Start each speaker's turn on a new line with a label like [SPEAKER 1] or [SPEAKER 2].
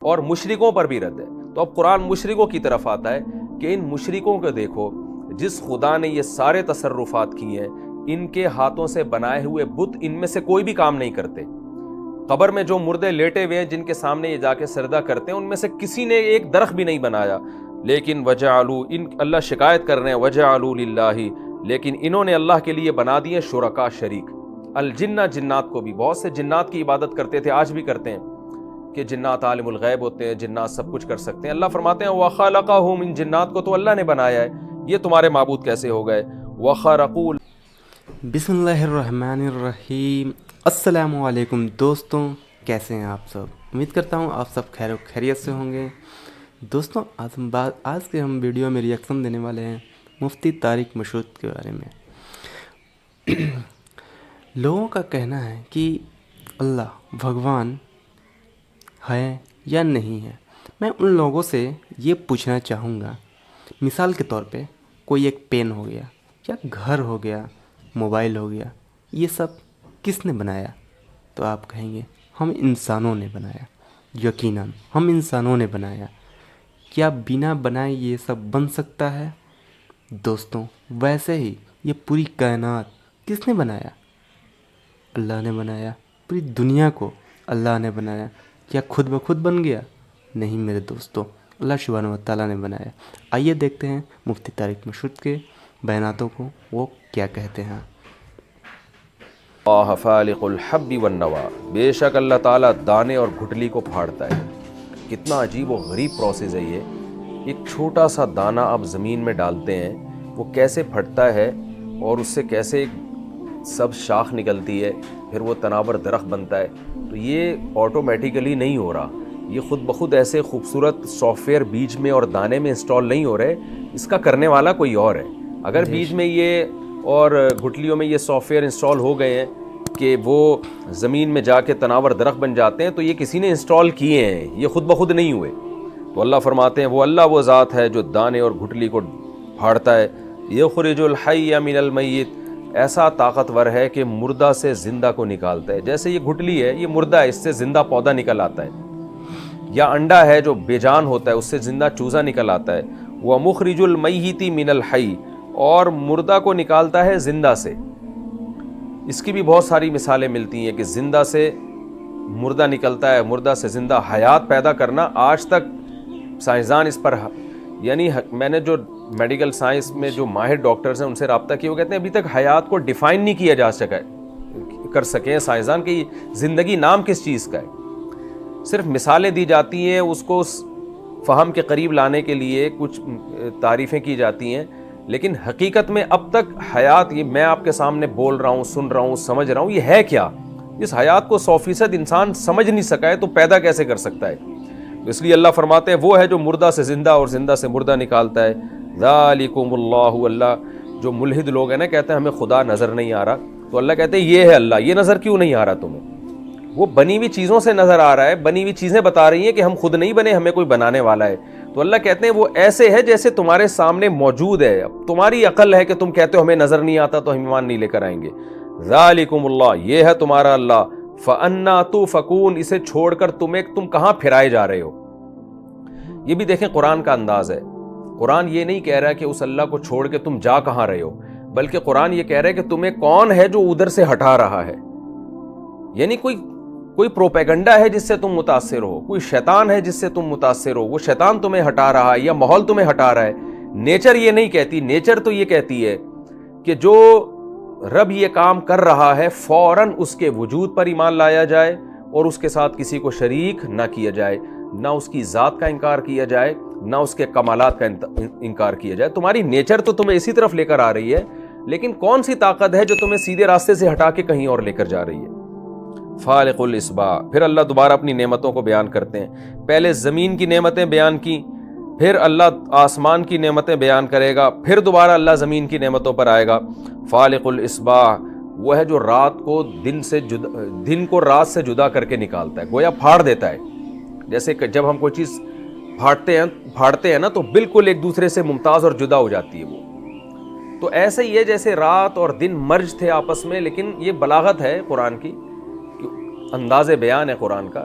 [SPEAKER 1] اور مشرکوں پر بھی رد ہے۔ تو اب قرآن مشرکوں کی طرف آتا ہے کہ ان مشرکوں کو دیکھو، جس خدا نے یہ سارے تصرفات کیے ہیں، ان کے ہاتھوں سے بنائے ہوئے بت ان میں سے کوئی بھی کام نہیں کرتے۔ قبر میں جو مردے لیٹے ہوئے ہیں جن کے سامنے یہ جا کے سجدہ کرتے ہیں، ان میں سے کسی نے ایک درخت بھی نہیں بنایا، لیکن وجعلوا، ان اللہ شکایت کر رہے ہیں، وجعلوا للہ، لیکن انہوں نے اللہ کے لیے بنا دیے شرکاء، شریک، الجنہ، جنات کو بھی۔ بہت سے جنات کی عبادت کرتے تھے، آج بھی کرتے ہیں، کہ جنات عالم الغیب ہوتے ہیں، جنات سب کچھ کر سکتے ہیں۔ اللہ فرماتے ہیں وَخَلَقَهُمْ، ان جنات کو تو اللہ نے بنایا ہے، یہ تمہارے معبود کیسے ہو گئے؟ وَخَرَقُوا۔
[SPEAKER 2] بسم اللہ الرحمن الرحیم۔ السلام علیکم دوستوں، کیسے ہیں آپ سب؟ امید کرتا ہوں آپ سب خیر و خیریت سے ہوں گے۔ دوستوں، آج کے ہم ویڈیو میں ریئیکشن دینے والے ہیں مفتی طارق مشرود کے بارے میں۔ لوگوں کا کہنا ہے کہ اللہ بھگوان ہے یا نہیں ہے۔ میں ان لوگوں سے یہ پوچھنا چاہوں گا، مثال کے طور پہ کوئی ایک پین ہو گیا یا گھر ہو گیا، موبائل ہو گیا، یہ سب کس نے بنایا؟ تو آپ کہیں گے ہم انسانوں نے بنایا۔ یقیناً ہم انسانوں نے بنایا۔ کیا بنا بنائے یہ سب بن سکتا ہے؟ دوستوں، ویسے ہی یہ پوری کائنات کس نے بنایا؟ اللہ نے بنایا۔ پوری دنیا کو اللہ نے بنایا۔ کیا خود بخود بن گیا؟ نہیں میرے دوستوں، اللہ سبحانہ و تعالیٰ نے بنایا۔ آئیے دیکھتے ہیں مفتی طارق مشرود کے بیاناتوں کو، وہ کیا کہتے ہیں۔
[SPEAKER 1] اللہ فالق الحب والنوا، بے شک اللہ تعالیٰ دانے اور گھٹلی کو پھاڑتا ہے۔ کتنا عجیب و غریب پروسیس ہے یہ۔ ایک چھوٹا سا دانہ آپ زمین میں ڈالتے ہیں، وہ کیسے پھٹتا ہے اور اس سے کیسے سب شاخ نکلتی ہے، پھر وہ تناور درخت بنتا ہے۔ تو یہ آٹومیٹیکلی نہیں ہو رہا، یہ خود بخود ایسے خوبصورت سافٹ ویئر بیج میں اور دانے میں انسٹال نہیں ہو رہے، اس کا کرنے والا کوئی اور ہے۔ اگر بیج میں یہ اور گھٹلیوں میں یہ سافٹ ویئر انسٹال ہو گئے ہیں کہ وہ زمین میں جا کے تناور درخت بن جاتے ہیں، تو یہ کسی نے انسٹال کیے ہیں، یہ خود بخود نہیں ہوئے۔ تو اللہ فرماتے ہیں وہ ذات ہے جو دانے اور گھٹلی کو پھاڑتا ہے۔ یخرج الحی من المیت، ایسا طاقتور ہے کہ مردہ سے زندہ کو نکالتا ہے۔ جیسے یہ گھٹلی ہے، یہ مردہ ہے، اس سے زندہ پودا نکل آتا ہے، یا انڈا ہے جو بے جان ہوتا ہے، اس سے زندہ چوزا نکل آتا ہے۔ ومخرج المیت من الحی، اور مردہ کو نکالتا ہے زندہ سے۔ اس کی بھی بہت ساری مثالیں ملتی ہیں کہ زندہ سے مردہ نکلتا ہے، مردہ سے زندہ۔ حیات پیدا کرنا آج تک سائنسدان اس پر، یعنی میں نے جو میڈیکل سائنس میں جو ماہر ڈاکٹرز ہیں ان سے رابطہ کیا، وہ کہتے ہیں ابھی تک حیات کو ڈیفائن نہیں کیا جا سکا کر سکے سائنسدان کہ زندگی نام کس چیز کا ہے۔ صرف مثالیں دی جاتی ہیں، اس کو اس فہم کے قریب لانے کے لیے کچھ تعریفیں کی جاتی ہیں، لیکن حقیقت میں اب تک حیات، یہ میں آپ کے سامنے بول رہا ہوں، سن رہا ہوں، سمجھ رہا ہوں، یہ ہے کیا؟ اس حیات کو 100% انسان سمجھ نہیں سکا ہے، تو پیدا کیسے کر سکتا ہے؟ تو اس لیے اللہ فرماتے ہیں وہ ہے جو مردہ سے زندہ اور زندہ سے مردہ نکالتا ہے۔ ذالکم اللہ، اللہ جو ملحد لوگ ہیں نا، کہتے ہیں ہمیں خدا نظر نہیں آ رہا، تو اللہ کہتے ہیں یہ ہے اللہ، یہ نظر کیوں نہیں آ رہا تمہیں؟ وہ بنی ہوئی چیزوں سے نظر آ رہا ہے، بنی ہوئی چیزیں بتا رہی ہیں کہ ہم خود نہیں بنے، ہمیں کوئی بنانے والا ہے۔ تو اللہ کہتے ہیں وہ ایسے ہے جیسے تمہارے سامنے موجود ہے، اب تمہاری عقل ہے کہ تم کہتے ہو ہمیں نظر نہیں آتا تو ہم ایمان نہیں لے کر آئیں گے۔ ذالکم اللہ، یہ ہے تمہارا اللہ، فَأَنَّا تُؤْفَكُونَ، اسے چھوڑ کر تم کہاں پھرائے جا رہے ہو؟ یہ بھی دیکھیں قرآن کا انداز ہے۔ قرآن یہ نہیں کہہ رہا کہ اس اللہ کو چھوڑ کے تم جا کہاں رہے ہو، بلکہ قرآن یہ کہہ رہا ہے کہ تمہیں کون ہے جو ادھر سے ہٹا رہا ہے۔ یعنی کوئی پروپیگنڈا ہے جس سے تم متاثر ہو، کوئی شیطان ہے جس سے تم متاثر ہو، وہ شیطان تمہیں ہٹا رہا ہے یا ماحول تمہیں ہٹا رہا ہے۔ نیچر یہ نہیں کہتی، نیچر تو یہ کہتی ہے کہ جو رب یہ کام کر رہا ہے فوراً اس کے وجود پر ایمان لایا جائے اور اس کے ساتھ کسی کو شریک نہ کیا جائے، نہ اس کی ذات کا انکار کیا جائے، نہ اس کے کمالات کا انکار کیا جائے۔ تمہاری نیچر تو تمہیں اسی طرف لے کر آ رہی ہے، لیکن کون سی طاقت ہے جو تمہیں سیدھے راستے سے ہٹا کے کہیں اور لے کر جا رہی ہے؟ فالق الاصباح۔ پھر اللہ دوبارہ اپنی نعمتوں کو بیان کرتے ہیں۔ پہلے زمین کی نعمتیں بیان کی، پھر اللہ آسمان کی نعمتیں بیان کرے گا، پھر دوبارہ اللہ زمین کی نعمتوں پر آئے گا۔ فالق الاصباح، وہ ہے جو رات کو دن کو رات سے جدا کر کے نکالتا ہے، گویا پھاڑ دیتا ہے۔ جیسے کہ جب ہم کوئی چیز پھاڑتے ہیں نا، تو بالکل ایک دوسرے سے ممتاز اور جدا ہو جاتی ہے وہ۔ تو ایسے ہی ہے جیسے رات اور دن مرج تھے آپس میں، لیکن یہ بلاغت ہے قرآن کی، انداز بیان ہے قرآن کا